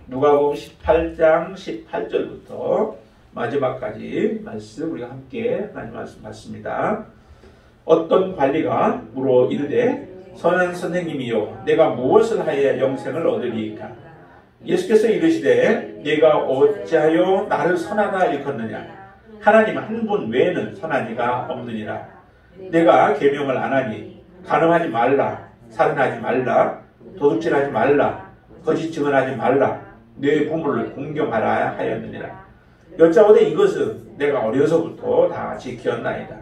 누가복음 18장 18절부터 마지막까지 말씀 우리가 함께 하나님 말씀 받습니다. 어떤 관리가 물어 이르되 선한 선생님이요 내가 무엇을 하여 영생을 얻으리이까? 예수께서 이르시되 내가 어찌하여 나를 선하다 일컫느냐? 하나님 한 분 외에는 선한 이가 없느니라. 내가 계명을 안 하니 간음하지 말라, 살인하지 말라, 도둑질하지 말라, 거짓 증언하지 말라, 내 부모를 공경하라 하였느니라. 여짜오되 이것은 내가 어려서부터 다 지켰나이다.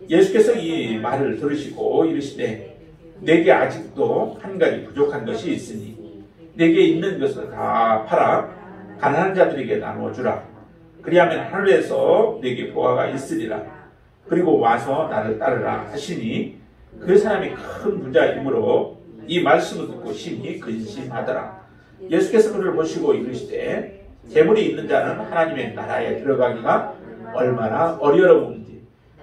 예수께서 이 말을 들으시고 이르시되 내게 아직도 한 가지 부족한 것이 있으니 내게 있는 것을 다 팔아 가난한 자들에게 나누어 주라. 그리하면 하늘에서 내게 보화가 있으리라. 그리고 와서 나를 따르라 하시니 그 사람이 큰 부자이므로 이 말씀을 듣고 심히 근심하더라. 예수께서 그를 보시고 이르시되 재물이 있는 자는 하나님의 나라에 들어가기가 얼마나 어려운지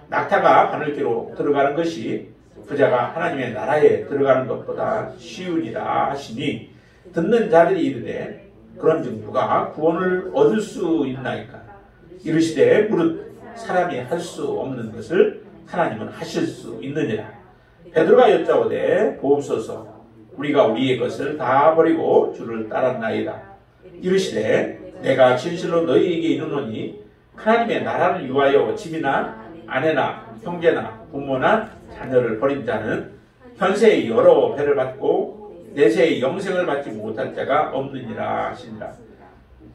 낙타가 바늘귀로 들어가는 것이 부자가 하나님의 나라에 들어가는 것보다 쉬우니라 하시니 듣는 자들이 이르되 그런즉 누가 구원을 얻을 수 있나이까? 이르시되 무릇 사람이 할 수 없는 것을 하나님은 하실 수 있느니라. 베드로가 여짜오되 보옵소서 우리가 우리의 것을 다 버리고 주를 따랐나이다. 이르시되 내가 진실로 너희에게 이르노니 하나님의 나라를 위하여 집이나 아내나 형제나 부모나 자녀를 버린 자는 현세의 여러 배를 받고 내세의 영생을 받지 못할 자가 없느니라 하시니라.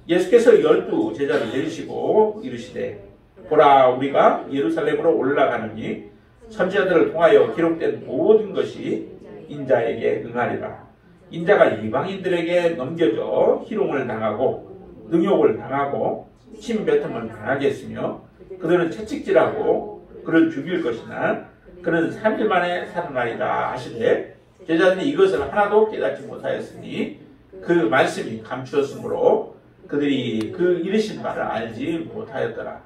예수께서 12 제자를 내리시고 이르시되 보라 우리가 예루살렘으로 올라가느니 선지자들을 통하여 기록된 모든 것이 인자에게 응하리라. 인자가 이방인들에게 넘겨져 희롱을 당하고 능욕을 당하고 침뱉음을 당하겠으며 그들은 채찍질하고 그를 죽일 것이나 그는 3일 만에 살아나리라 하시되 제자들이 이것을 하나도 깨닫지 못하였으니 그 말씀이 감추었으므로 그들이 그 이르신 말을 알지 못하였더라.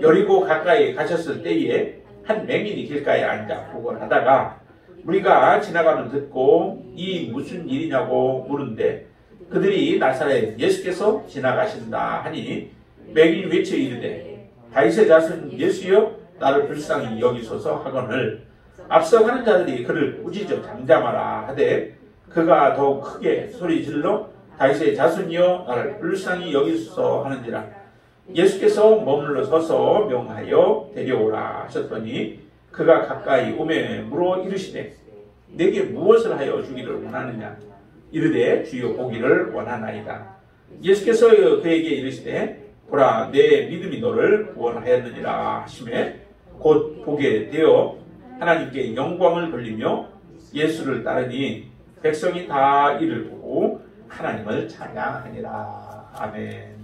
여리고 가까이 가셨을 때에 한 맹인이 길가에 앉아 구걸하다가 우리가 지나가면 듣고 이 무슨 일이냐고 물은데 그들이 나사렛 예수께서 지나가신다 하니 맹인이 외쳐 이르되 다윗의 자손 예수여 나를 불쌍히 여기소서 하거늘 앞서가는 자들이 그를 꾸짖어 잠잠하라 하되 그가 더욱 크게 소리질러 다윗의 자손이여 나를 불쌍히 여기소서 하는지라. 예수께서 머물러 서서 명하여 데려오라 하셨더니 그가 가까이 오매 물어 이르시되 내게 무엇을 하여 주기를 원하느냐? 이르되 주여 보기를 원하나이다. 예수께서 그에게 이르시되 보라 내 믿음이 너를 구원하였느니라 하시매 곧 보게 되어 하나님께 영광을 돌리며 예수를 따르니 백성이 다 이를 보고 하나님을 찬양하니라. 아멘.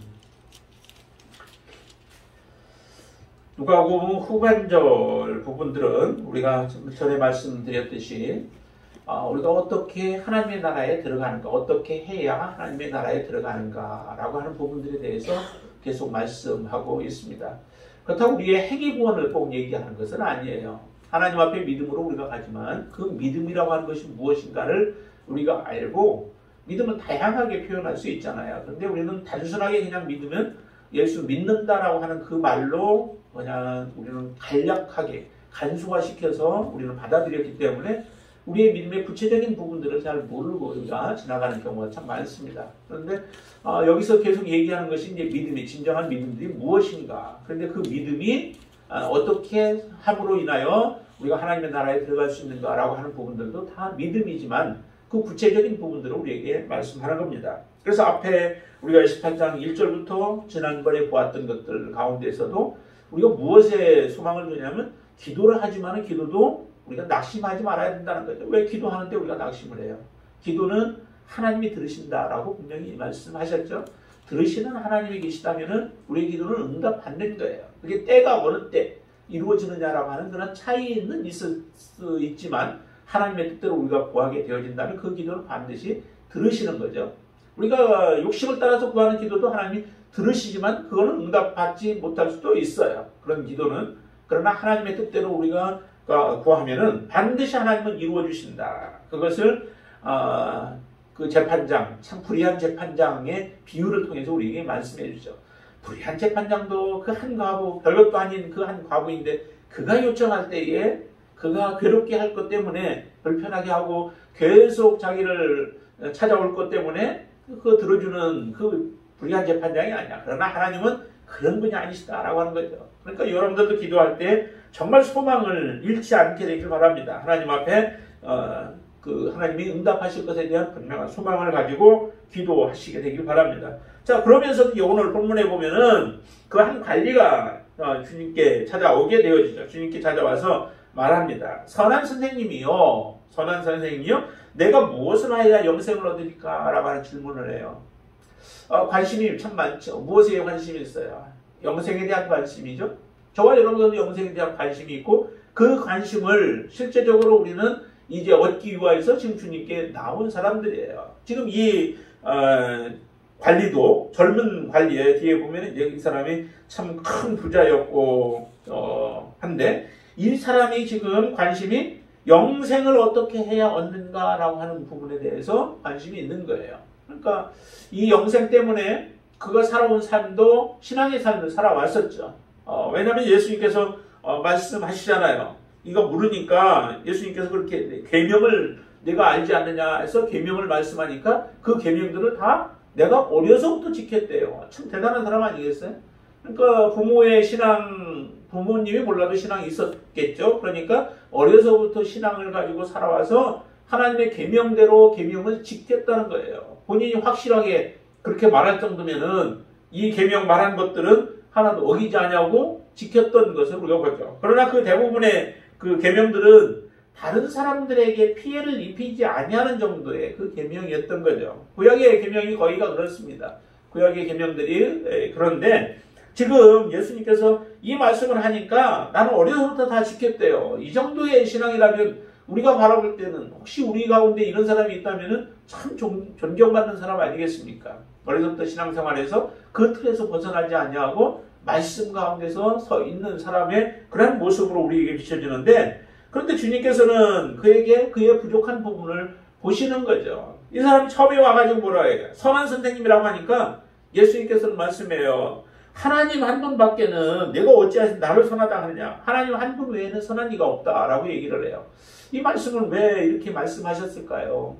누가복음 후반절 부분들은 우리가 전에 말씀드렸듯이 우리가 어떻게 하나님의 나라에 들어가는가, 어떻게 해야 하나님의 나라에 들어가는가 라고 하는 부분들에 대해서 계속 말씀하고 있습니다. 그렇다고 우리의 행위 구원을 꼭 얘기하는 것은 아니에요. 하나님 앞에 믿음으로 우리가 가지만 그 믿음이라고 하는 것이 무엇인가를 우리가 알고 믿음은 다양하게 표현할 수 있잖아요. 그런데 우리는 단순하게 그냥 믿으면 예수 믿는다라고 하는 그 말로 그냥 우리는 간략하게 간소화시켜서 우리는 받아들였기 때문에 우리의 믿음의 구체적인 부분들을 잘 모르고 우리가 지나가는 경우가 참 많습니다. 그런데 여기서 계속 얘기하는 것이 이제 믿음이 진정한 믿음들이 무엇인가. 그런데 그 믿음이 어떻게 함으로 인하여 우리가 하나님의 나라에 들어갈 수 있는가라고 하는 부분들도 다 믿음이지만 그 구체적인 부분들을 우리에게 말씀하는 겁니다. 그래서 앞에 우리가 18장 1절부터 지난번에 보았던 것들 가운데서도 우리가 무엇에 소망을 두냐면 기도를 하지만 기도도 우리가 낙심하지 말아야 된다는 거죠. 왜 기도하는데 우리가 낙심을 해요? 기도는 하나님이 들으신다라고 분명히 말씀하셨죠. 들으시는 하나님이 계시다면 우리의 기도는 응답받는 거예요. 그게 때가 어느 때 이루어지느냐라고 하는 그런 차이는 있을 수 있지만 하나님의 뜻대로 우리가 구하게 되어진다면 그 기도는 반드시 들으시는 거죠. 우리가 욕심을 따라서 구하는 기도도 하나님이 들으시지만 그거는 응답받지 못할 수도 있어요. 그런 기도는. 그러나 하나님의 뜻대로 우리가 구하면은 반드시 하나님은 이루어 주신다. 그것을 그 재판장, 참 불의한 재판장의 비유를 통해서 우리에게 말씀해 주죠. 불의한 재판장도 그 한 과부, 별것도 아닌 그 한 과부인데 그가 요청할 때에 그가 괴롭게 할 것 때문에 불편하게 하고 계속 자기를 찾아올 것 때문에 그거 들어주는 그 불의한 재판장이 아니야. 그러나 하나님은 그런 분이 아니시다라고 하는 거죠. 그러니까 여러분들도 기도할 때 정말 소망을 잃지 않게 되길 바랍니다. 하나님 앞에 하나님이 응답하실 것에 대한 분명한 소망을 가지고 기도하시게 되길 바랍니다. 자, 그러면서도 오늘 본문에 보면은 그 한 관리가 주님께 찾아오게 되어지죠. 주님께 찾아와서 말합니다. 선한 선생님이요, 내가 무엇을 하여야 영생을 얻으리까? 라고 하는 질문을 해요. 관심이 참 많죠. 무엇에 관심이 있어요? 영생에 대한 관심이죠. 저와 여러분도 영생에 대한 관심이 있고 그 관심을 실제적으로 우리는 이제 얻기 위해서 지금 주님께 나온 사람들이에요. 지금 이 관리도 젊은 관리에 뒤에 보면 이 사람이 참 큰 부자였고 한데 이 사람이 지금 관심이 영생을 어떻게 해야 얻는가라고 하는 부분에 대해서 관심이 있는 거예요. 그러니까 이 영생 때문에 그가 살아온 삶도 신앙의 삶을 살아왔었죠. 왜냐하면 예수님께서 말씀하시잖아요. 이거 물으니까 예수님께서 그렇게 계명을 내가 알지 않느냐 해서 계명을 말씀하니까 그 계명들을 다 내가 어려서부터 지켰대요. 참 대단한 사람 아니겠어요? 그러니까 부모님이 몰라도 신앙이 있었겠죠. 그러니까 어려서부터 신앙을 가지고 살아와서 하나님의 계명대로 계명을 지켰다는 거예요. 본인이 확실하게 그렇게 말할 정도면은 이 계명 말한 것들은 하나도 어기지 않냐고 지켰던 것을 우리가 보죠. 그러나 그 대부분의 그 계명들은 다른 사람들에게 피해를 입히지 아니하는 정도의 그 계명이었던 거죠. 구약의 계명이 거의가 그렇습니다. 구약의 계명들이 그런데 지금 예수님께서 이 말씀을 하니까 나는 어려서부터 다 지켰대요. 이 정도의 신앙이라면 우리가 바라볼 때는 혹시 우리 가운데 이런 사람이 있다면 참 존경받는 사람 아니겠습니까? 어려서부터 신앙생활에서 그 틀에서 벗어나지 아니하고 말씀 가운데서 서 있는 사람의 그런 모습으로 우리에게 비춰지는데 그런데 주님께서는 그에게 그의 부족한 부분을 보시는 거죠. 이 사람이 처음에 와가지고 뭐라 해요? 선한 선생님이라고 하니까 예수님께서는 말씀해요. 하나님 한 분밖에는 내가 어찌하여 나를 선하다 하느냐. 하나님 한 분 외에는 선한 이가 없다라고 얘기를 해요. 이 말씀을 왜 이렇게 말씀하셨을까요?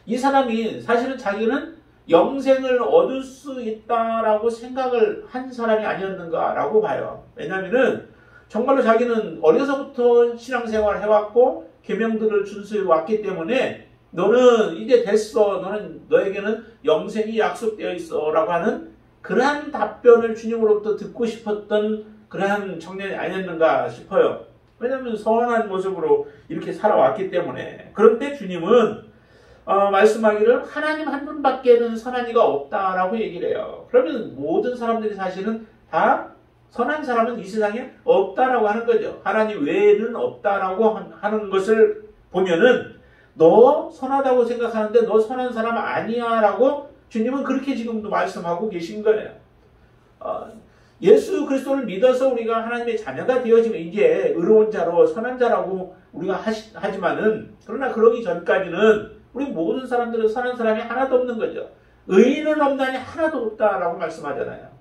이 사람이 사실은 자기는 영생을 얻을 수 있다라고 생각을 한 사람이 아니었는가라고 봐요. 왜냐하면은 정말로 자기는 어려서부터 신앙생활을 해왔고 계명들을 준수해 왔기 때문에 너는 이제 됐어. 너에게는 영생이 약속되어 있어. 라고 하는 그러한 답변을 주님으로부터 듣고 싶었던 그러한 청년이 아니었는가 싶어요. 왜냐하면 선한 모습으로 이렇게 살아왔기 때문에. 그런데 주님은 말씀하기를 하나님 한 분밖에는 선한 이가 없다라고 얘기를 해요. 그러면 모든 사람들이 사실은 다 선한 사람은 이 세상에 없다라고 하는 거죠. 하나님 외에는 없다라고 하는 것을 보면은 너 선하다고 생각하는데 너 선한 사람 아니야 라고 주님은 그렇게 지금도 말씀하고 계신 거예요. 예수 그리스도를 믿어서 우리가 하나님의 자녀가 되어지면 이제 의로운 자로 선한 자라고 우리가 하지만은 그러나 그러기 전까지는 우리 모든 사람들은 선한 사람이 하나도 없는 거죠. 의인은 없나니 하나도 없다라고 말씀하잖아요.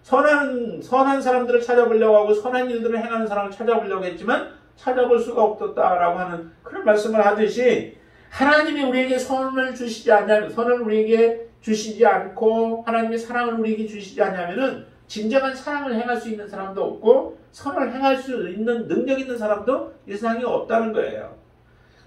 선한 사람들을 찾아보려고 하고 선한 일들을 행하는 사람을 찾아보려고 했지만 찾아볼 수가 없었다라고 하는 그런 말씀을 하듯이 하나님이 우리에게 선을 주시지 않냐면 선을 우리에게 주시지 않고 하나님의 사랑을 우리에게 주시지 않냐면은 진정한 사랑을 행할 수 있는 사람도 없고 선을 행할 수 있는 능력 있는 사람도 이 세상에 없다는 거예요.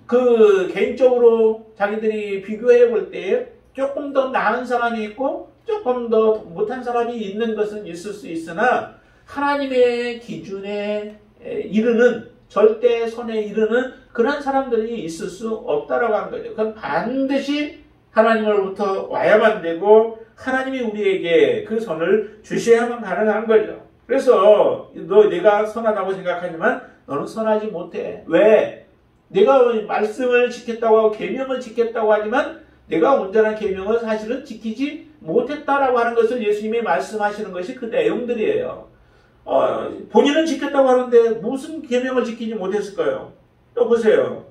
그 개인적으로 자기들이 비교해 볼 때 조금 더 나은 사람이 있고 조금 더 못한 사람이 있는 것은 있을 수 있으나 하나님의 기준에 이르는 절대 선에 이르는 그런 사람들이 있을 수 없다라고 하는 거죠. 그건 반드시 하나님으로부터 와야만 되고 하나님이 우리에게 그 선을 주셔야만 가능한 거죠. 그래서 내가 선하다고 생각하지만 너는 선하지 못해. 왜? 내가 말씀을 지켰다고 하고 계명을 지켰다고 하지만 내가 온전한 계명을 사실은 지키지 못했다라고 하는 것을 예수님이 말씀하시는 것이 그 내용들이에요. 본인은 지켰다고 하는데 무슨 계명을 지키지 못했을까요? 또 보세요.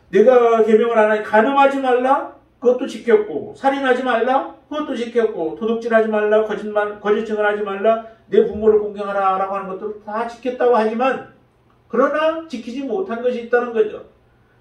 내가 계명을 안 하니 간음하지 말라? 그것도 지켰고, 살인하지 말라, 그것도 지켰고, 도둑질하지 말라, 거짓 증언하지 말라, 내 부모를 공경하라라고 하는 것도 다 지켰다고 하지만, 그러나 지키지 못한 것이 있다는 거죠.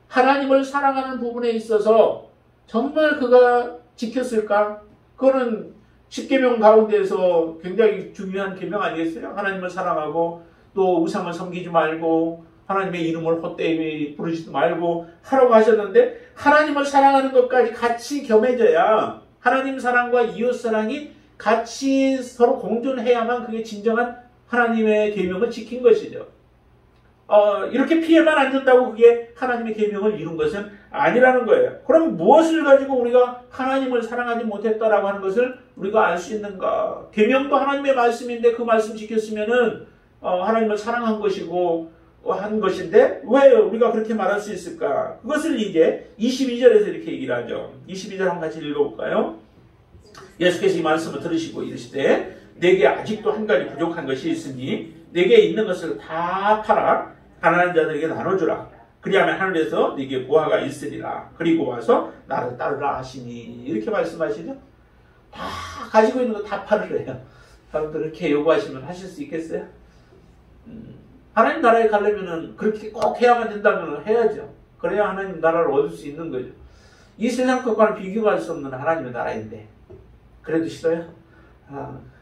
하나님을 사랑하는 부분에 있어서 정말 그가 지켰을까? 그거는 10계명 가운데에서 굉장히 중요한 계명 아니겠어요? 하나님을 사랑하고 또 우상을 섬기지 말고 하나님의 이름을 헛되이 부르지도 말고 하라고 하셨는데, 하나님을 사랑하는 것까지 같이 겸해져야, 하나님 사랑과 이웃 사랑이 같이 서로 공존해야만 그게 진정한 하나님의 계명을 지킨 것이죠. 이렇게 피해만 안 준다고 그게 하나님의 계명을 이룬 것은 아니라는 거예요. 그럼 무엇을 가지고 우리가 하나님을 사랑하지 못했다라고 하는 것을 우리가 알 수 있는가? 계명도 하나님의 말씀인데 그 말씀 지켰으면은 하나님을 사랑한 것이고 한 것인데 왜 우리가 그렇게 말할 수 있을까? 그것을 이제 22절에서 이렇게 얘기를 하죠. 22절 한번 같이 읽어볼까요? 예수께서 이 말씀을 들으시고 이르시되 내게 아직도 한 가지 부족한 것이 있으니 내게 있는 것을 다 팔아 가난한 자들에게 나눠주라. 그리하면 하늘에서 네게 보화가 있으리라. 그리고 와서 나를 따르라 하시니, 이렇게 말씀하시죠. 다 가지고 있는 거 다 팔으래요. 여러분들 그렇게 요구하시면 하실 수 있겠어요? 하나님 나라에 가려면은 그렇게 꼭 해야만 된다면 해야죠. 그래야 하나님 나라를 얻을 수 있는 거죠. 이 세상 것과는 비교할 수 없는 하나님의 나라인데 그래도 싫어요?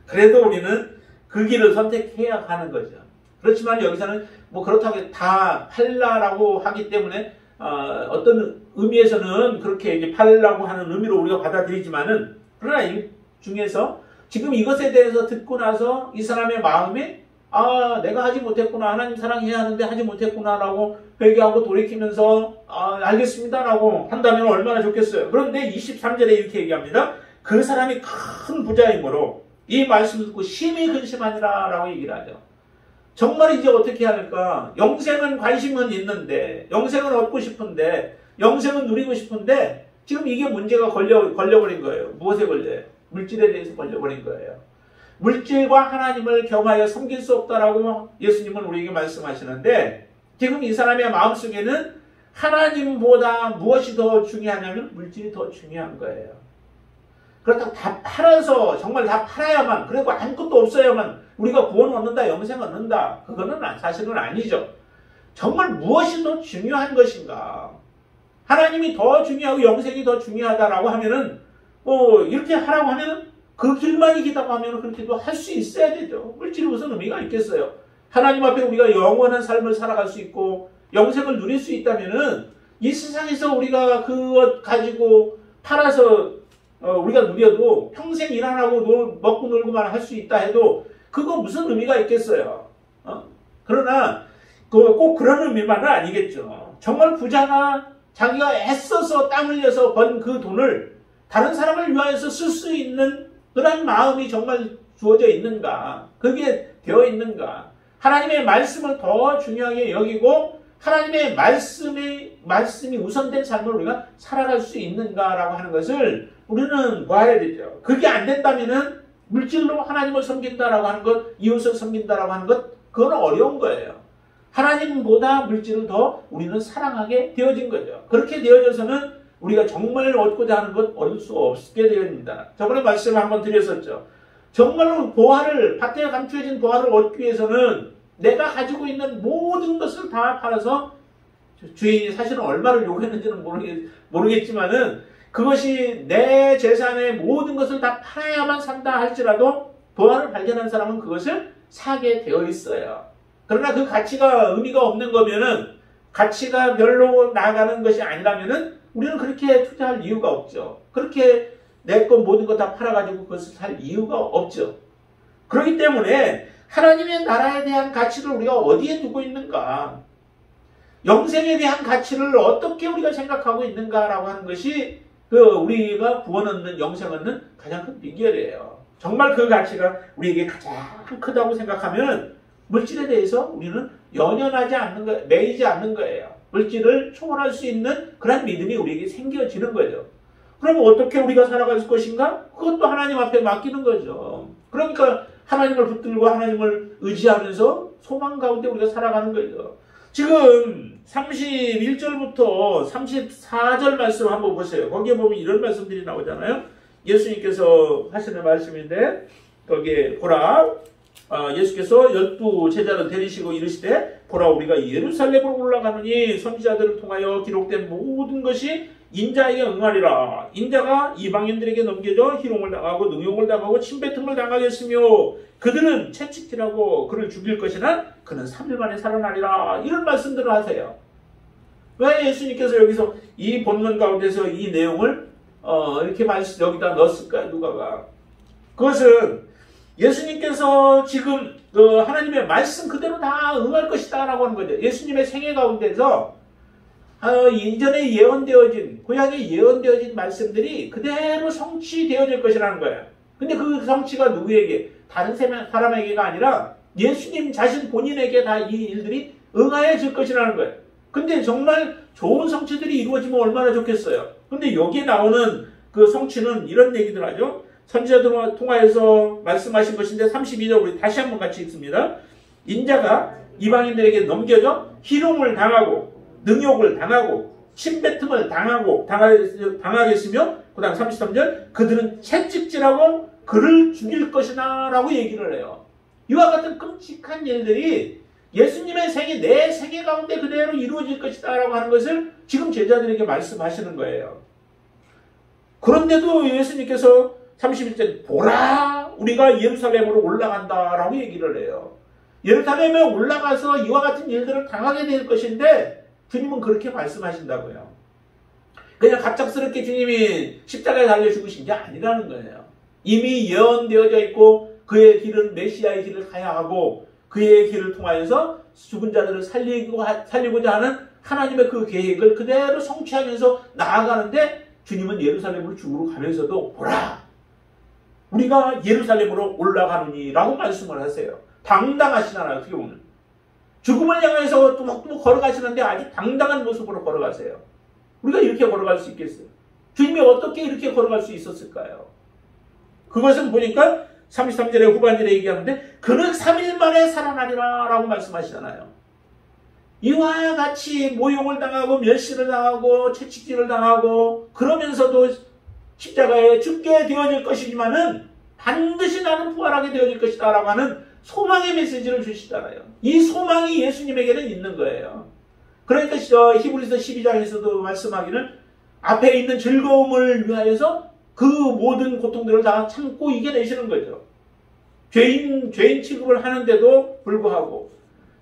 그래도 우리는 그 길을 선택해야 하는 거죠. 그렇지만 여기서는 뭐 그렇다고 다 팔라라고 하기 때문에 어떤 의미에서는 그렇게 이제 팔라고 하는 의미로 우리가 받아들이지만은, 그러나 이 중에서 지금 이것에 대해서 듣고 나서 이 사람의 마음에 내가 하지 못했구나, 하나님 사랑해야 하는데 하지 못했구나라고 회개하고 돌이키면서 알겠습니다라고 한다면 얼마나 좋겠어요. 그런데 23절에 이렇게 얘기합니다. 그 사람이 큰 부자이므로 이 말씀을 듣고 심히 근심하니라 라고 얘기를 하죠. 정말 이제 어떻게 할까? 영생은 관심은 있는데, 영생은 얻고 싶은데, 영생은 누리고 싶은데, 지금 이게 문제가 걸려버린 거예요. 무엇에 걸려요? 물질에 대해서 걸려버린 거예요. 물질과 하나님을 겸하여 섬길 수 없다라고 예수님은 우리에게 말씀하시는데, 지금 이 사람의 마음속에는 하나님보다 무엇이 더 중요하냐면 물질이 더 중요한 거예요. 그렇다고 다 팔아서, 정말 다 팔아야만, 그리고 아무것도 없어야만 우리가 구원 얻는다, 영생 얻는다, 그거는 사실은 아니죠. 정말 무엇이 더 중요한 것인가? 하나님이 더 중요하고 영생이 더 중요하다라고 하면은 이렇게 하라고 하면은 그 길만이 기다고 하면은 그렇게도 할 수 있어야 되죠. 물질이 무슨 의미가 있겠어요? 하나님 앞에 우리가 영원한 삶을 살아갈 수 있고 영생을 누릴 수 있다면은 이 세상에서 우리가 그것 가지고 팔아서 우리가 누려도 평생 일 안 하고 먹고 놀고만 할 수 있다 해도 그거 무슨 의미가 있겠어요? 그러나 꼭 그런 의미만은 아니겠죠. 정말 부자가 자기가 애써서 땀 흘려서 번 그 돈을 다른 사람을 위하여서 쓸 수 있는 그런 마음이 정말 주어져 있는가? 그게 되어 있는가? 하나님의 말씀을 더 중요하게 여기고 하나님의 말씀이 우선된 삶을 우리가 살아갈 수 있는가라고 하는 것을 우리는 봐야 되죠. 그게 안 된다면은 물질로 하나님을 섬긴다라고 하는 것, 이웃을 섬긴다라고 하는 것, 그건 어려운 거예요. 하나님보다 물질을 더 우리는 사랑하게 되어진 거죠. 그렇게 되어져서는 우리가 정말 얻고자 하는 것 얻을 수 없게 되어집니다. 저번에 말씀을 한번 드렸었죠. 정말로 밭에 감추어진 보화를 얻기 위해서는 내가 가지고 있는 모든 것을 다 팔아서, 주인이 사실은 얼마를 요구했는지는 모르겠지만은 그것이 내 재산의 모든 것을 다 팔아야만 산다 할지라도 보화를 발견한 사람은 그것을 사게 되어 있어요. 그러나 그 가치가 의미가 없는 거면은, 가치가 별로 나가는 것이 아니라면은 우리는 그렇게 투자할 이유가 없죠. 그렇게 내 것 모든 것 다 팔아가지고 그것을 살 이유가 없죠. 그렇기 때문에 하나님의 나라에 대한 가치를 우리가 어디에 두고 있는가, 영생에 대한 가치를 어떻게 우리가 생각하고 있는가라고 하는 것이 우리가 구원 얻는, 영생 얻는 가장 큰 비결이에요. 정말 그 가치가 우리에게 가장 크다고 생각하면 물질에 대해서 우리는 연연하지 않는 거예요. 매이지 않는 거예요. 물질을 초월할 수 있는 그런 믿음이 우리에게 생겨지는 거죠. 그럼 어떻게 우리가 살아갈 것인가? 그것도 하나님 앞에 맡기는 거죠. 그러니까 하나님을 붙들고 하나님을 의지하면서 소망 가운데 우리가 살아가는 거죠. 지금 31절부터 34절 말씀 한번 보세요. 거기에 보면 이런 말씀들이 나오잖아요. 예수님께서 하시는 말씀인데 거기에 보라, 예수께서 12 제자를 데리시고 이르시되 보라 우리가 예루살렘으로 올라가느니 선지자들을 통하여 기록된 모든 것이 인자에게 응하리라. 인자가 이방인들에게 넘겨져 희롱을 당하고 능욕을 당하고 침뱉음을 당하겠으며 그들은 채찍질하고 그를 죽일 것이나 그는 3일 만에 살아나리라. 이런 말씀들을 하세요. 왜 예수님께서 여기서 이 본문 가운데서 이 내용을 이렇게 여기다 넣었을까요? 누가가? 그것은 예수님께서 지금 하나님의 말씀 그대로 다 응할 것이다 라고 하는 거죠. 예수님의 생애 가운데서 이전에 예언되어진, 구약에 예언되어진 말씀들이 그대로 성취되어질 것이라는 거예요. 근데 그 성취가 누구에게? 다른 사람에게가 아니라 예수님 자신 본인에게 다 이 일들이 응하여질 것이라는 거예요. 근데 정말 좋은 성취들이 이루어지면 얼마나 좋겠어요. 근데 여기에 나오는 그 성취는 이런 얘기들 하죠. 선지자들 통하여서 말씀하신 것인데 32절 우리 다시 한번 같이 읽습니다. 인자가 이방인들에게 넘겨져 희롱을 당하고 능욕을 당하고 침뱉음을 당하겠으며 그 다음 33절 그들은 채찍질하고 그를 죽일 것이나 라고 얘기를 해요. 이와 같은 끔찍한 일들이 예수님의 생애, 내 생애 가운데 그대로 이루어질 것이다 라고 하는 것을 지금 제자들에게 말씀하시는 거예요. 그런데도 예수님께서 31절 보라 우리가 예루살렘으로 올라간다 라고 얘기를 해요. 예루살렘에 올라가서 이와 같은 일들을 당하게 될 것인데 주님은 그렇게 말씀하신다고요. 그냥 갑작스럽게 주님이 십자가에 달려 죽으신 게 아니라는 거예요. 이미 예언되어져 있고 그의 길은 메시아의 길을 가야 하고 그의 길을 통하여서 죽은 자들을 살리고자 하는 하나님의 그 계획을 그대로 성취하면서 나아가는데 주님은 예루살렘으로 죽으러 가면서도 보라 우리가 예루살렘으로 올라가느니 라고 말씀을 하세요. 당당하시잖아요. 어떻게 보면 죽음을 향해서 뚜벅뚜벅 걸어가시는데 아주 당당한 모습으로 걸어가세요. 우리가 이렇게 걸어갈 수 있겠어요? 주님이 어떻게 이렇게 걸어갈 수 있었을까요? 그것은 보니까 33절의 후반절에 얘기하는데 그는 3일 만에 살아나리라 라고 말씀하시잖아요. 이와 같이 모욕을 당하고 멸시를 당하고 채찍질을 당하고 그러면서도 십자가에 죽게 되어질 것이지만은 반드시 나는 부활하게 되어질 것이다 라고 하는 소망의 메시지를 주시잖아요. 이 소망이 예수님에게는 있는 거예요. 그러니까 히브리서 12장에서도 말씀하기를 앞에 있는 즐거움을 위하여서 그 모든 고통들을 다 참고 이겨내시는 거죠. 죄인 취급을 하는데도 불구하고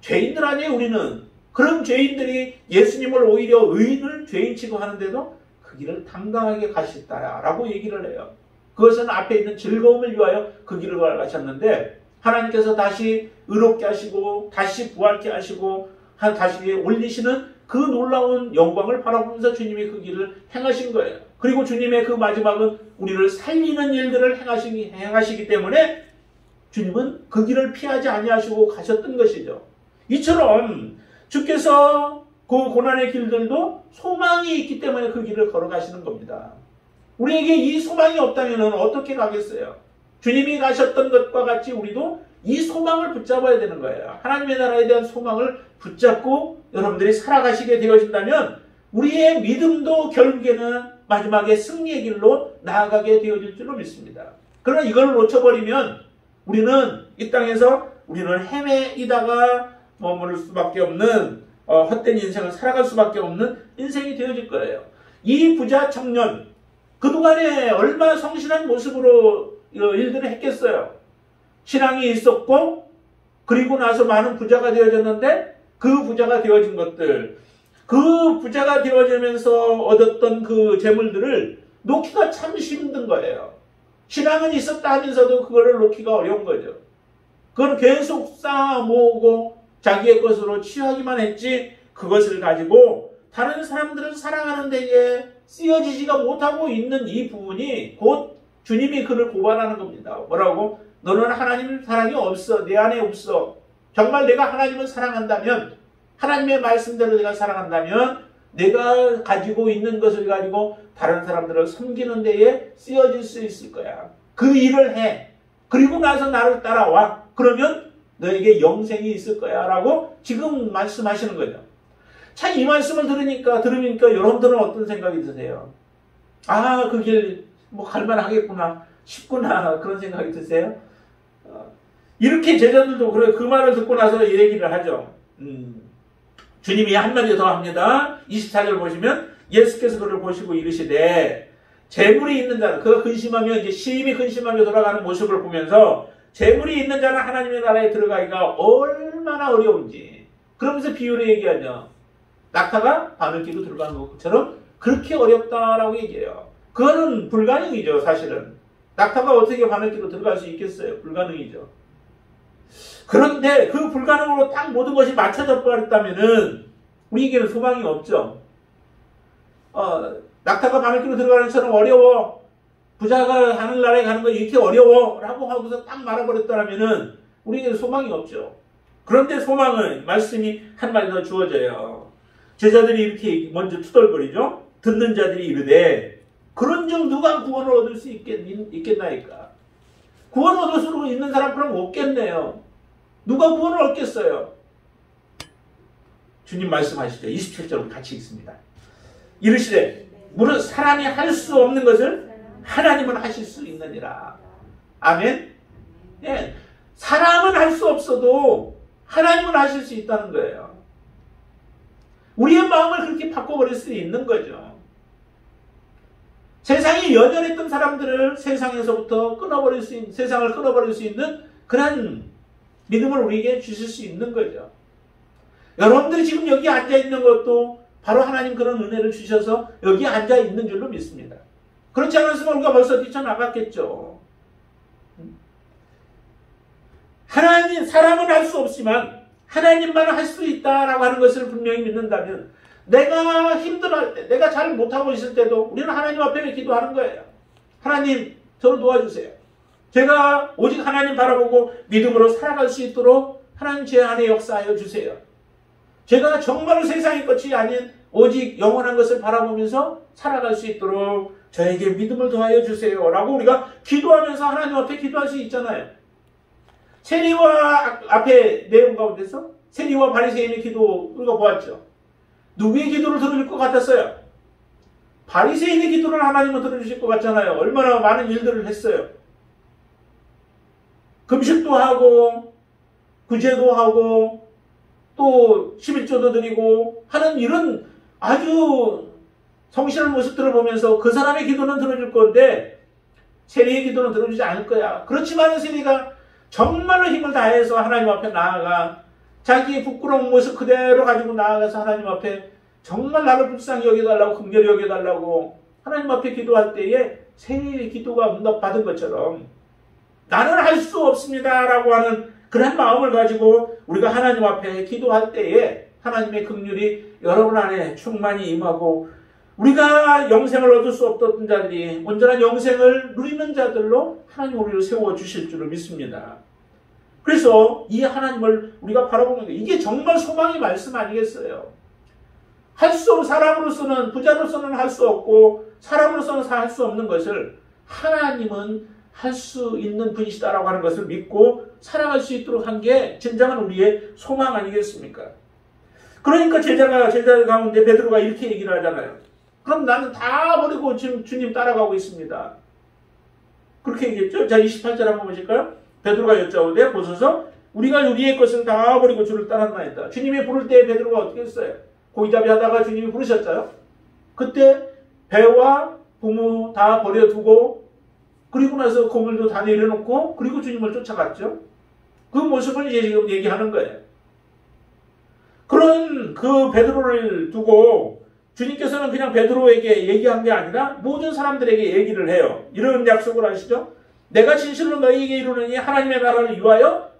죄인들 아니에요 우리는. 그런 죄인들이 예수님을 오히려 의인을 죄인 취급하는데도 그 길을 당당하게 가셨다라고 얘기를 해요. 그것은 앞에 있는 즐거움을 위하여 그 길을 가셨는데 하나님께서 다시 의롭게 하시고 다시 부활케 하시고 다시 올리시는 그 놀라운 영광을 바라보면서 주님이 그 길을 행하신 거예요. 그리고 주님의 그 마지막은 우리를 살리는 일들을 행하시기 때문에 주님은 그 길을 피하지 아니하시고 가셨던 것이죠. 이처럼 주께서 그 고난의 길들도 소망이 있기 때문에 그 길을 걸어가시는 겁니다. 우리에게 이 소망이 없다면 어떻게 가겠어요? 주님이 가셨던 것과 같이 우리도 이 소망을 붙잡아야 되는 거예요. 하나님의 나라에 대한 소망을 붙잡고 여러분들이 살아가시게 되어진다면 우리의 믿음도 결국에는 마지막에 승리의 길로 나아가게 되어질 줄로 믿습니다. 그러나 이걸 놓쳐버리면 우리는 이 땅에서 우리는 헤매이다가 머무를 수밖에 없는 헛된 인생을 살아갈 수밖에 없는 인생이 되어질 거예요. 이 부자 청년 그동안에 얼마나 성실한 모습으로 일들을 했겠어요. 신앙이 있었고 그리고 나서 많은 부자가 되어졌는데 그 부자가 되어진 것들 그 부자가 되어지면서 얻었던 그 재물들을 놓기가 참 힘든 거예요. 신앙은 있었다 하면서도 그거를 놓기가 어려운 거죠. 그건 계속 쌓아 모으고 자기의 것으로 취하기만 했지 그것을 가지고 다른 사람들을 사랑하는 데에 쓰여지지가 못하고 있는 이 부분이 곧 주님이 그를 고발하는 겁니다. 뭐라고? 너는 하나님 사랑이 없어. 내 안에 없어. 정말 내가 하나님을 사랑한다면 하나님의 말씀대로 내가 사랑한다면 내가 가지고 있는 것을 가지고 다른 사람들을 섬기는 데에 쓰여질 수 있을 거야. 그 일을 해. 그리고 나서 나를 따라와. 그러면 너에게 영생이 있을 거야 라고 지금 말씀하시는 거죠. 참 이 말씀을 들으니까 여러분들은 어떤 생각이 드세요? 아, 그 길 뭐 갈만하겠구나, 쉽구나, 그런 생각이 드세요? 이렇게 제자들도 그래, 그 말을 듣고 나서 얘기를 하죠. 주님이 한마디 더 합니다. 24절 보시면 예수께서 그를 보시고 이르시되 재물이 있는 자는, 그가 근심하며 이제 심히 근심하며 돌아가는 모습을 보면서 재물이 있는 자는 하나님의 나라에 들어가기가 얼마나 어려운지, 그러면서 비유를 얘기하죠. 낙타가 바늘 끼고 들어가는 것처럼 그렇게 어렵다라고 얘기해요. 그거는 불가능이죠, 사실은. 낙타가 어떻게 바늘 끼고 들어갈 수 있겠어요? 불가능이죠. 그런데 그 불가능으로 딱 모든 것이 맞춰져 버렸다면은 우리에게는 소망이 없죠. 낙타가 바늘 끼고 들어가는 것처럼 어려워, 부자가 하늘나라에 가는 거 이렇게 어려워 라고 하고서 딱 말아버렸다면은 우리에게는 소망이 없죠. 그런데 소망은 말씀이 한마디 더 주어져요. 제자들이 이렇게 먼저 투덜거리죠. 듣는 자들이 이르되 그런즉 누가 구원을 얻을 수 있겠나이까. 구원 얻을 수 있는 사람 그럼 없겠네요. 누가 구원을 얻겠어요? 주님 말씀하시죠. 27절로 같이 읽습니다. 이르시되 무릇 사람이 할 수 없는 것을 하나님은 하실 수 있느니라. 아멘. 예, 사람은 할 수 없어도 하나님은 하실 수 있다는 거예요. 우리의 마음을 그렇게 바꿔버릴 수 있는 거죠. 세상에 연연했던 사람들을 세상에서부터 세상을 끊어버릴 수 있는 그런 믿음을 우리에게 주실 수 있는 거죠. 여러분들이 지금 여기 앉아있는 것도 바로 하나님 그런 은혜를 주셔서 여기 앉아있는 줄로 믿습니다. 그렇지 않았으면 우리가 벌써 뛰쳐나갔겠죠. 사람은 할 수 없지만 하나님만 할 수 있다라고 하는 것을 분명히 믿는다면, 내가 힘들어할 때, 내가 잘 못하고 있을 때도 우리는 하나님 앞에 기도하는 거예요. 하나님, 저를 도와주세요. 제가 오직 하나님 바라보고 믿음으로 살아갈 수 있도록 하나님 제 안에 역사하여 주세요. 제가 정말로 세상의 것이 아닌 오직 영원한 것을 바라보면서 살아갈 수 있도록 저에게 믿음을 더하여 주세요 라고 우리가 기도하면서 하나님 앞에 기도할 수 있잖아요. 세리와 앞에 내용 가운데서 세리와 바리새인의 기도 우리가 보았죠. 누구의 기도를 들어줄 것 같았어요? 바리새인의 기도를 하나님은 들어주실 것 같잖아요. 얼마나 많은 일들을 했어요. 금식도 하고 구제도 하고 또 11조도 드리고 하는 이런 아주 성실한 모습들을 보면서 그 사람의 기도는 들어줄 건데 세리의 기도는 들어주지 않을 거야. 그렇지만 세리가 정말로 힘을 다해서 하나님 앞에 나아가 자기의 부끄러운 모습 그대로 가지고 나아가서 하나님 앞에 정말 나를 불쌍히 여겨달라고, 긍휼히 여겨달라고 하나님 앞에 기도할 때에 세리의 기도가 응답받은 것처럼 나는 할 수 없습니다 라고 하는 그런 마음을 가지고 우리가 하나님 앞에 기도할 때에 하나님의 긍휼이 여러분 안에 충만히 임하고 우리가 영생을 얻을 수 없던 자들이 온전한 영생을 누리는 자들로 하나님 우리를 세워주실 줄을 믿습니다. 그래서 이 하나님을 우리가 바라보는 게 이게 정말 소망의 말씀 아니겠어요? 사람으로서는, 부자로서는 할 수 없고 사람으로서는 할 수 없는 것을 하나님은 할 수 있는 분이시다라고 하는 것을 믿고 살아갈 수 있도록 한 게 진정한 우리의 소망 아니겠습니까? 그러니까 제자들 가운데 베드로가 이렇게 얘기를 하잖아요. 그럼 나는 다 버리고 지금 주님 따라가고 있습니다. 그렇게 얘기했죠. 자, 28절 한번 보실까요? 베드로가 여짜오되 보소서 우리가 우리의 것을 다 버리고 주를 따랐나이다. 주님이 부를 때 베드로가 어떻게 했어요? 고기잡이 하다가 주님이 부르셨어요. 그때 배와 부모 다 버려두고 그리고 나서 고물도 다 내려놓고 그리고 주님을 쫓아갔죠. 그 모습을 이제 지금 얘기하는 거예요. 그런 그 베드로를 두고 주님께서는 그냥 베드로에게 얘기한 게 아니라 모든 사람들에게 얘기를 해요. 이런 약속을 하시죠. 내가 진실로 너희에게 이루느니 하나님의 나라를 위하여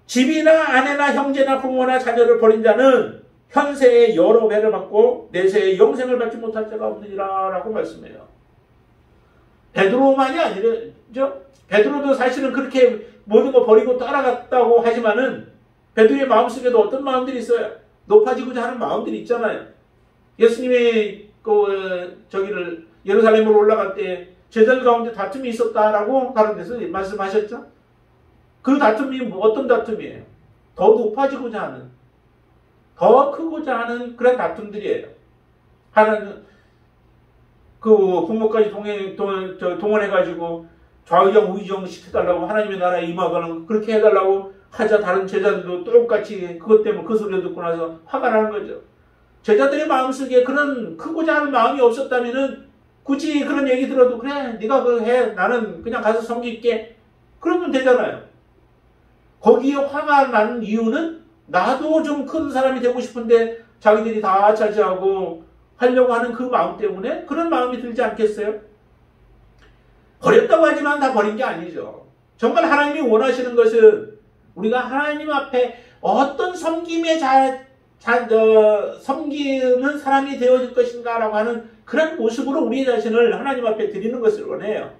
집이나 아내나 형제나 부모나 자녀를 버린 자는 현세에 여러 배를 받고 내세에 영생을 받지 못할 자가 없느니라 라고 말씀해요. 베드로만이 아니죠. 베드로도 사실은 그렇게 모든 거 버리고 따라갔다고 하지만은 베드로의 마음속에도 어떤 마음들이 있어요. 높아지고자 하는 마음들이 있잖아요. 예수님이 예루살렘으로 올라갈 때 제자들 가운데 다툼이 있었다라고 다른 데서 말씀하셨죠. 그 다툼이 어떤 다툼이에요? 더 높아지고자 하는, 더 크고자 하는 그런 다툼들이에요. 하나는 그 부모까지 동원해가지고 좌의정 우의정 시켜달라고 하나님의 나라에 임하거나 그렇게 해달라고 하자 다른 제자들도 똑같이 그것 때문에 그 소리를 듣고 나서 화가 나는 거죠. 제자들의 마음속에 그런 크고자 하는 마음이 없었다면은 굳이 그런 얘기 들어도 그래 네가 그거 해 나는 그냥 가서 섬길게 그러면 되잖아요. 거기에 화가 나는 이유는 나도 좀 큰 사람이 되고 싶은데 자기들이 다 차지하고 하려고 하는 그 마음 때문에 그런 마음이 들지 않겠어요? 버렸다고 하지만 다 버린 게 아니죠. 정말 하나님이 원하시는 것은 우리가 하나님 앞에 어떤 섬김에 섬기는 사람이 되어질 것인가 라고 하는 그런 모습으로 우리 자신을 하나님 앞에 드리는 것을 원해요.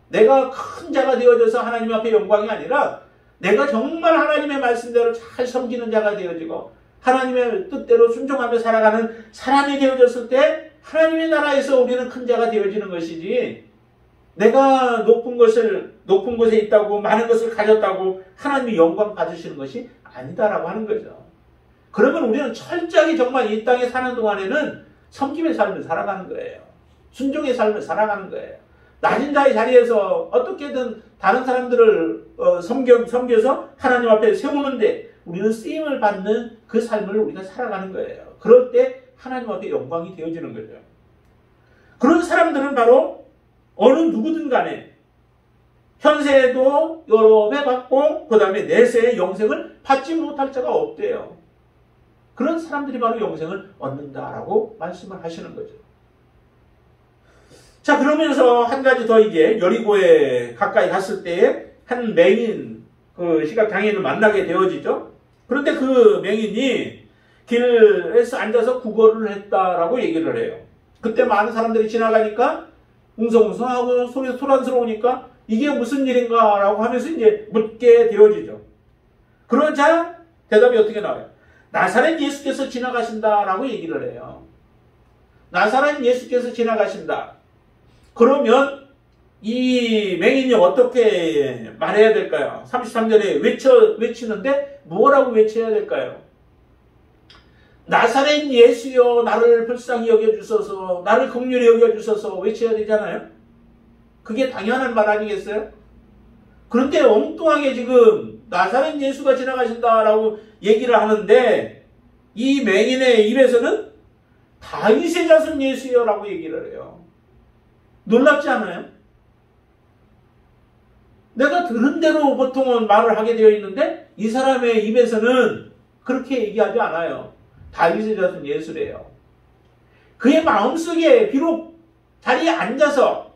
내가 큰 자가 되어져서 하나님 앞에 영광이 아니라 내가 정말 하나님의 말씀대로 잘 섬기는 자가 되어지고 하나님의 뜻대로 순종하며 살아가는 사람이 되어졌을 때 하나님의 나라에서 우리는 큰 자가 되어지는 것이지 내가 높은 곳에 있다고 많은 것을 가졌다고 하나님이 영광 받으시는 것이 아니다라고 하는 거죠. 그러면 우리는 철저하게 정말 이 땅에 사는 동안에는 섬김의 삶을 살아가는 거예요. 순종의 삶을 살아가는 거예요. 낮은 자의 자리에서 어떻게든 다른 사람들을 섬겨서 하나님 앞에 세우는데 우리는 쓰임을 받는 그 삶을 우리가 살아가는 거예요. 그럴 때 하나님 앞에 영광이 되어지는 거죠. 그런 사람들은 바로 어느 누구든 간에 현세에도 여러 배 받고 그 다음에 내세의 영생을 받지 못할 자가 없대요. 그런 사람들이 바로 영생을 얻는다라고 말씀을 하시는 거죠. 자, 그러면서 한 가지 더 이제 여리고에 가까이 갔을 때에 한 맹인 그 시각 장애인을 만나게 되어지죠. 그런데 그 맹인이 길에서 앉아서 구걸을 했다라고 얘기를 해요. 그때 많은 사람들이 지나가니까 웅성웅성하고 소리 소란스러우니까 이게 무슨 일인가라고 하면서 이제 묻게 되어지죠. 그러자 대답이 어떻게 나와요? 나사렛 예수께서 지나가신다라고 얘기를 해요. 나사렛 예수께서 지나가신다. 그러면 이 맹인이 어떻게 말해야 될까요? 33절에 외치는데 뭐라고 외쳐야 될까요? 나사렛 예수여 나를 불쌍히 여겨주소서 나를 긍휼히 여겨주소서 외쳐야 되잖아요. 그게 당연한 말 아니겠어요? 그런데 엉뚱하게 지금 나사렛 예수가 지나가신다라고 얘기를 하는데 이 맹인의 입에서는 다윗의 자손 예수여라고 얘기를 해요. 놀랍지 않아요? 내가 들은 대로 보통은 말을 하게 되어 있는데 이 사람의 입에서는 그렇게 얘기하지 않아요. 다윗의 자손 예수래요. 그의 마음속에 비록 자리에 앉아서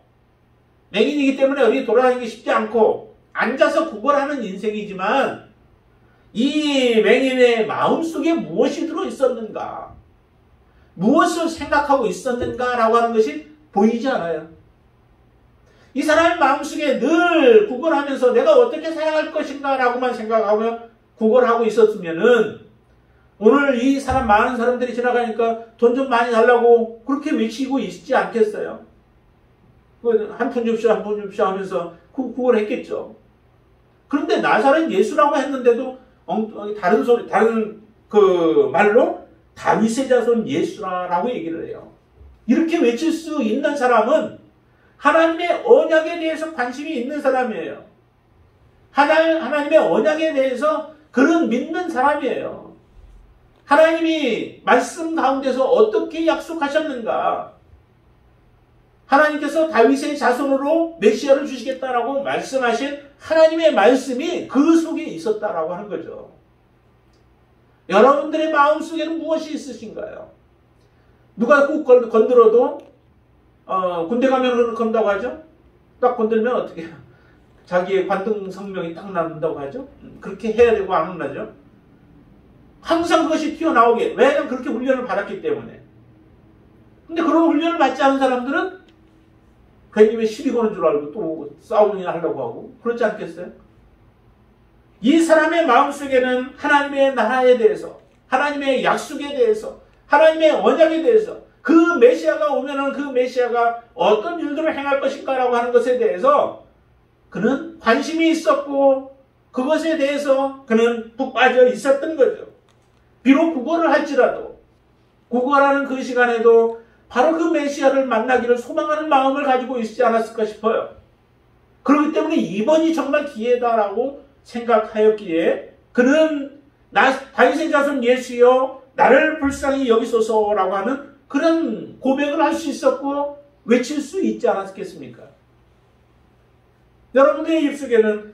맹인이기 때문에 어디 돌아다니기 쉽지 않고 앉아서 구걸하는 인생이지만 이 맹인의 마음속에 무엇이 들어있었는가 무엇을 생각하고 있었는가라고 하는 것이 보이지 않아요. 이 사람의 마음속에 늘 구걸하면서 내가 어떻게 살아갈 것인가 라고만 생각하며 구걸하고 있었으면은 오늘 이 사람 많은 사람들이 지나가니까 돈 좀 많이 달라고 그렇게 외치고 있지 않겠어요? 한 푼 줍시오 한 푼 줍시오 하면서 구걸했겠죠. 그런데 나사렛 예수라고 했는데도 다른 그 말로 다윗의 자손 예수라고 얘기를 해요. 이렇게 외칠 수 있는 사람은 하나님의 언약에 대해서 관심이 있는 사람이에요. 하나님의 언약에 대해서 그런 믿는 사람이에요. 하나님이 말씀 가운데서 어떻게 약속하셨는가? 하나님께서 다윗의 자손으로 메시아를 주시겠다라고 말씀하신 하나님의 말씀이 그 속에 있었다라고 하는 거죠. 여러분들의 마음속에는 무엇이 있으신가요? 누가 꼭 건드려도 군대 가면 건다고 하죠? 딱 건들면 어떻게 해요? 자기의 관등 성명이 딱 나온다고 하죠? 그렇게 해야 되고 안 혼나죠? 항상 그것이 튀어나오게. 왜냐하면 그렇게 훈련을 받았기 때문에. 근데 그런 훈련을 받지 않은 사람들은 괜히 시비 거는 줄 알고 또 싸움이나 하려고 하고 그렇지 않겠어요? 이 사람의 마음속에는 하나님의 나라에 대해서 하나님의 약속에 대해서 하나님의 언약에 대해서 그 메시아가 오면은 그 메시아가 어떤 일들을 행할 것인가라고 하는 것에 대해서 그는 관심이 있었고 그것에 대해서 그는 푹 빠져 있었던 거죠. 비록 구걸을 할지라도 구걸하는 그 시간에도 바로 그 메시아를 만나기를 소망하는 마음을 가지고 있지 않았을까 싶어요. 그렇기 때문에 이번이 정말 기회다라고 생각하였기에 그는 다윗의 자손 예수여 나를 불쌍히 여기소서라고 하는 그런 고백을 할 수 있었고 외칠 수 있지 않았겠습니까? 여러분들의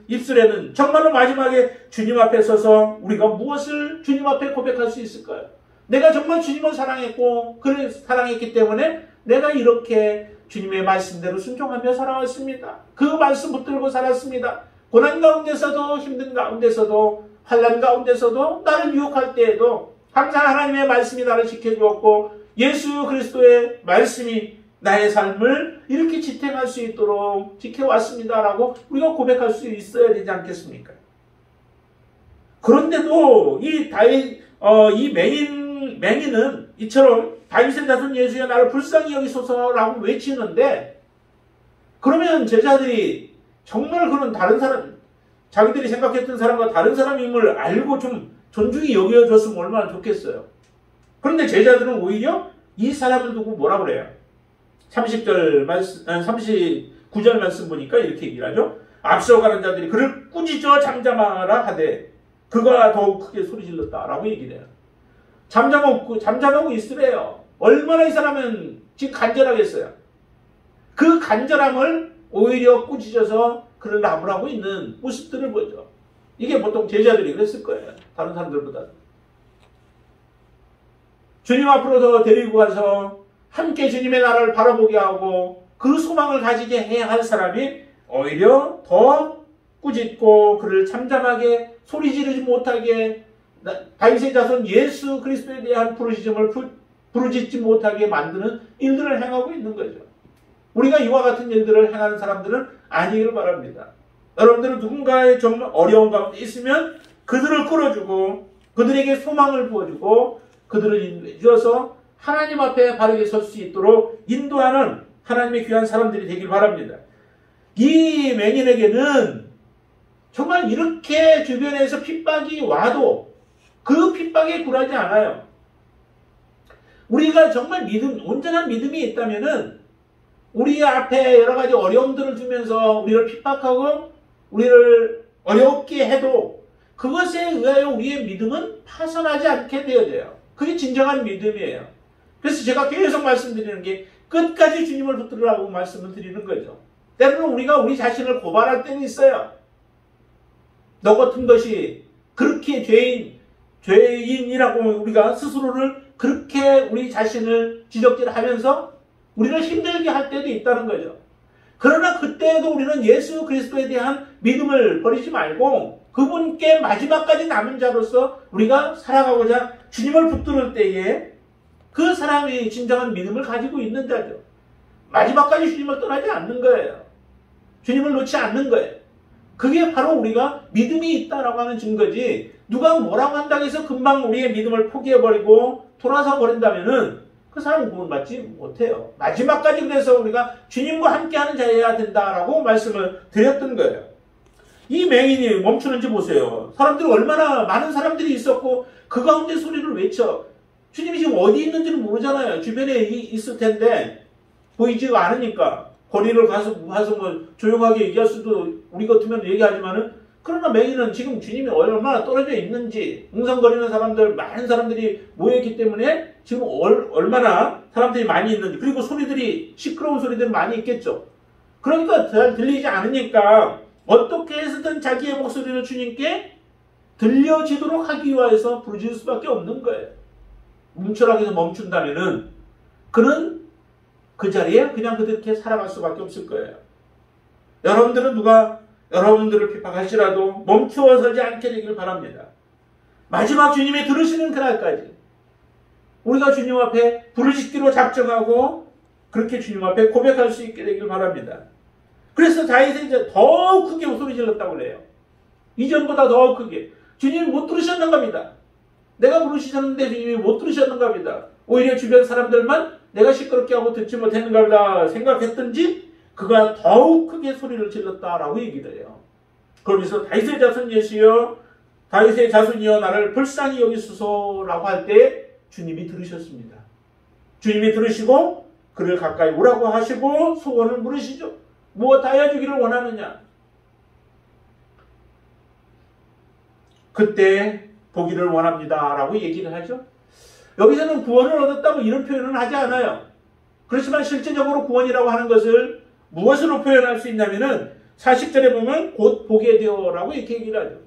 입술에는 정말로 마지막에 주님 앞에 서서 우리가 무엇을 주님 앞에 고백할 수 있을까요? 내가 정말 주님을 사랑했고 그를 사랑했기 때문에 내가 이렇게 주님의 말씀대로 순종하며 살아왔습니다. 그 말씀 붙들고 살았습니다. 고난 가운데서도 힘든 가운데서도 환난 가운데서도 나를 유혹할 때에도 항상 하나님의 말씀이 나를 지켜주었고 예수 그리스도의 말씀이 나의 삶을 이렇게 지탱할 수 있도록 지켜왔습니다라고 우리가 고백할 수 있어야 되지 않겠습니까? 그런데도 이 맹인은 이처럼 다윗의 자손 예수여 나를 불쌍히 여기소서라고 외치는데 그러면 제자들이 정말 그런 다른 사람 자기들이 생각했던 사람과 다른 사람임을 알고 좀 존중이 여겨졌으면 얼마나 좋겠어요. 그런데 제자들은 오히려 이 사람을 두고 뭐라 그래요? 39절 말씀 보니까 이렇게 얘기를 하죠. 앞서가는 자들이 그를 꾸짖어 잠잠하라 하되 그가 더욱 크게 소리질렀다라고 얘기를 해요. 잠잠하고 있으래요. 얼마나 이 사람은 지금 간절하겠어요. 그 간절함을 오히려 꾸짖어서 그를 나무라고 있는 모습들을 보죠. 이게 보통 제자들이 그랬을 거예요. 다른 사람들보다. 주님 앞으로 더 데리고 가서 함께 주님의 나라를 바라보게 하고 그 소망을 가지게 해야 할 사람이 오히려 더 꾸짖고 그를 잠잠하게 소리 지르지 못하게 다윗의 자손 예수 그리스도에 대한 부르짖음을 부르짖지 못하게 만드는 일들을 행하고 있는 거죠. 우리가 이와 같은 일들을 행하는 사람들은 아니기를 바랍니다. 여러분들은 누군가의 정말 어려운 가운데 있으면 그들을 끌어주고 그들에게 소망을 부어주고 그들을 인도해 주어서 하나님 앞에 바르게 설 수 있도록 인도하는 하나님의 귀한 사람들이 되길 바랍니다. 이 맹인에게는 정말 이렇게 주변에서 핍박이 와도 그 핍박에 굴하지 않아요. 우리가 정말 온전한 믿음이 있다면은 우리 앞에 여러 가지 어려움들을 주면서 우리를 핍박하고 우리를 어렵게 해도 그것에 의하여 우리의 믿음은 파손하지 않게 되어져요. 그게 진정한 믿음이에요. 그래서 제가 계속 말씀드리는 게 끝까지 주님을 붙들으라고 말씀을 드리는 거죠. 때로는 우리가 우리 자신을 고발할 때는 있어요. 너 같은 것이 그렇게 죄인이라고 우리가 스스로를 그렇게 우리 자신을 지적질하면서 우리를 힘들게 할 때도 있다는 거죠. 그러나 그때에도 우리는 예수 그리스도에 대한 믿음을 버리지 말고 그분께 마지막까지 남은 자로서 우리가 살아가고자 주님을 붙들을 때에 그 사람이 진정한 믿음을 가지고 있는 자죠. 마지막까지 주님을 떠나지 않는 거예요. 주님을 놓지 않는 거예요. 그게 바로 우리가 믿음이 있다라고 하는 증거지 누가 뭐라고 한다고 해서 금방 우리의 믿음을 포기해버리고 돌아서 버린다면은 그 사람은 구원받지 못해요. 마지막까지 그래서 우리가 주님과 함께하는 자여야 된다라고 말씀을 드렸던 거예요. 이 맹인이 멈추는지 보세요. 사람들이 얼마나 많은 사람들이 있었고 그 가운데 소리를 외쳐. 주님이 지금 어디 있는지는 모르잖아요. 주변에 있을 텐데 보이지가 않으니까 거리를 가서 뭐 조용하게 얘기할 수도 우리 같으면 얘기하지만은 그러나 맹인은 지금 주님이 얼마나 떨어져 있는지 웅성거리는 사람들 많은 사람들이 모여있기 때문에 지금 얼마나 사람들이 많이 있는지 그리고 소리들이 시끄러운 소리들이 많이 있겠죠. 그러니까 잘 들리지 않으니까 어떻게 해서든 자기의 목소리를 주님께 들려지도록 하기 위해서 부르짖을 수밖에 없는 거예요. 뭉쳐라고 해서 멈춘다면은 그는 그 자리에 그냥 그렇게 살아갈 수밖에 없을 거예요. 여러분들은 누가 여러분들을 핍박할지라도 멈추어서지 않게 되기를 바랍니다. 마지막 주님이 들으시는 그날까지 우리가 주님 앞에 부르짖기로 작정하고 그렇게 주님 앞에 고백할 수 있게 되기를 바랍니다. 그래서 다윗이 이제 더 크게 소리 질렀다고 그래요. 이전보다 더 크게. 주님이 못 들으셨는 겁니다. 내가 부르시셨는데 주님이 못 들으셨는 겁니다. 오히려 주변 사람들만 내가 시끄럽게 하고 듣지 못했는가 보다 생각했던지 그가 더욱 크게 소리를 질렀다라고 얘기를 해요. 그러면서 다윗의 자손 예수여 다윗의 자손이여 나를 불쌍히 여기소서라고 할 때 주님이 들으셨습니다. 주님이 들으시고 그를 가까이 오라고 하시고 소원을 물으시죠. 무엇하여 주기를 원하느냐? 그때 보기를 원합니다 라고 얘기를 하죠. 여기서는 구원을 얻었다 뭐 이런 표현은 하지 않아요. 그렇지만 실제적으로 구원이라고 하는 것을 무엇으로 표현할 수 있냐면은 40절에 보면 곧 보게 되어라고 이렇게 얘기를 하죠.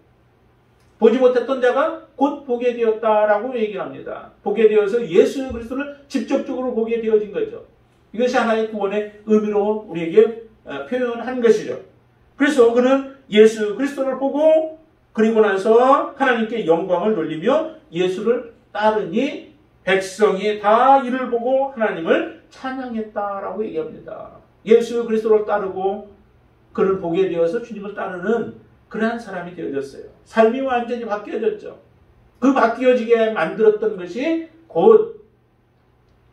보지 못했던 자가 곧 보게 되었다라고 얘기를 합니다. 보게 되어서 예수 그리스도를 직접적으로 보게 되어진 거죠. 이것이 하나의 구원의 의미로 우리에게 표현한 것이죠. 그래서 그는 예수 그리스도를 보고 그리고 나서 하나님께 영광을 돌리며 예수를 따르니 백성이 다 이를 보고 하나님을 찬양했다라고 얘기합니다. 예수 그리스도를 따르고 그를 보게 되어서 주님을 따르는 그러한 사람이 되어졌어요. 삶이 완전히 바뀌어졌죠. 그 바뀌어지게 만들었던 것이 곧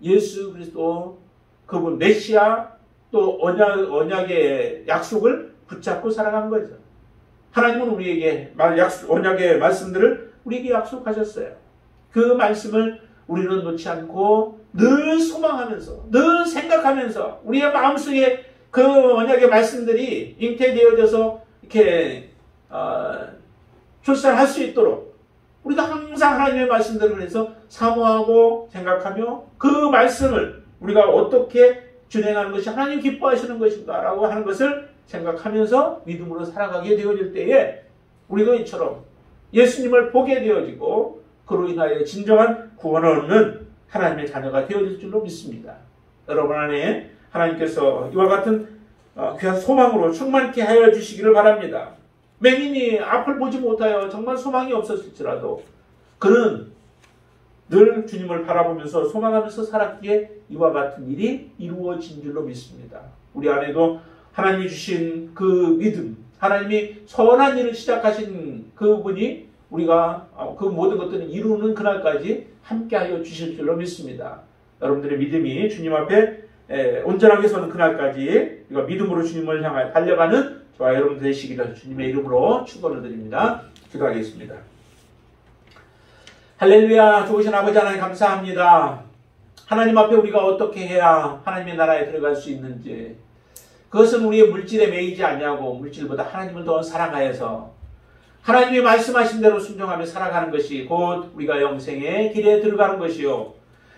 예수 그리스도 그분 메시아 또 언약의 약속을 붙잡고 살아간 거죠. 하나님은 우리에게 언약의 말씀들을 우리에게 약속하셨어요. 그 말씀을 우리는 놓지 않고 늘 소망하면서 늘 생각하면서 우리의 마음속에 그 언약의 말씀들이 잉태되어져서 이렇게 출산할 수 있도록 우리가 항상 하나님의 말씀들을 해서 사모하고 생각하며 그 말씀을 우리가 어떻게 준행하는 것이 하나님 기뻐하시는 것인가 라고 하는 것을 생각하면서 믿음으로 살아가게 되어질 때에 우리도 이처럼 예수님을 보게 되어지고 그로 인하여 진정한 구원을 얻는 하나님의 자녀가 되어질 줄로 믿습니다. 여러분 안에 하나님께서 이와 같은 귀한 소망으로 충만케 하여 주시기를 바랍니다. 맹인이 앞을 보지 못하여 정말 소망이 없었을지라도 그는 늘 주님을 바라보면서 소망하면서 살았기에 이와 같은 일이 이루어진 줄로 믿습니다. 우리 안에도 하나님이 주신 그 믿음, 하나님이 선한 일을 시작하신 그분이 우리가 그 모든 것들을 이루는 그날까지 함께하여 주실 줄로 믿습니다. 여러분들의 믿음이 주님 앞에 온전하게 서는 그날까지 우리가 믿음으로 주님을 향하여 달려가는 저와 여러분 되시기를 주님의 이름으로 축원을 드립니다. 기도하겠습니다. 할렐루야. 좋으신 아버지 하나님 감사합니다. 하나님 앞에 우리가 어떻게 해야 하나님의 나라에 들어갈 수 있는지 그것은 우리의 물질에 매이지 않냐고 물질보다 하나님을 더 사랑하여서 하나님이 말씀하신 대로 순종하며 살아가는 것이 곧 우리가 영생의 길에 들어가는 것이요.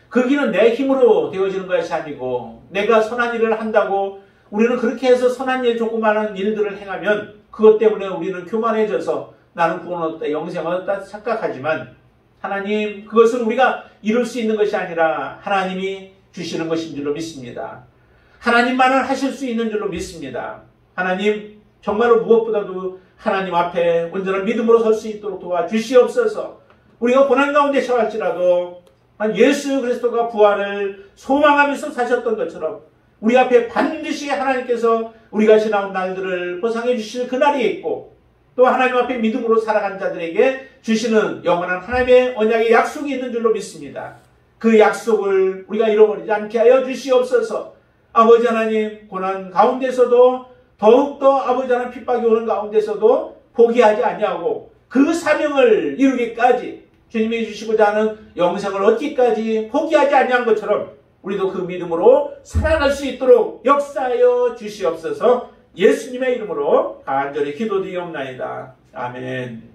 그 길은 내 힘으로 되어지는 것이 아니고 내가 선한 일을 한다고 우리는 그렇게 해서 선한 일 조그마한 일들을 행하면 그것 때문에 우리는 교만해져서 나는 구원 얻었다 영생을 얻었다 착각하지만 하나님 그것은 우리가 이룰 수 있는 것이 아니라 하나님이 주시는 것인 줄로 믿습니다. 하나님만은 하실 수 있는 줄로 믿습니다. 하나님 정말로 무엇보다도 하나님 앞에 온전한 믿음으로 설 수 있도록 도와주시옵소서. 우리가 고난 가운데 처할지라도 예수 그리스도가 부활을 소망하면서 사셨던 것처럼 우리 앞에 반드시 하나님께서 우리가 지나온 날들을 보상해 주실 그날이 있고 또 하나님 앞에 믿음으로 살아간 자들에게 주시는 영원한 하나님의 언약의 약속이 있는 줄로 믿습니다. 그 약속을 우리가 잃어버리지 않게 하여 주시옵소서. 아버지 하나님 고난 가운데서도 더욱더 아버지 하나님 핍박이 오는 가운데서도 포기하지 아니하고 그 사명을 이루기까지 주님이 주시고자 하는 영생을 얻기까지 포기하지 아니한 것처럼 우리도 그 믿음으로 살아갈 수 있도록 역사하여 주시옵소서. 예수님의 이름으로 간절히 기도드리옵나이다. 아멘.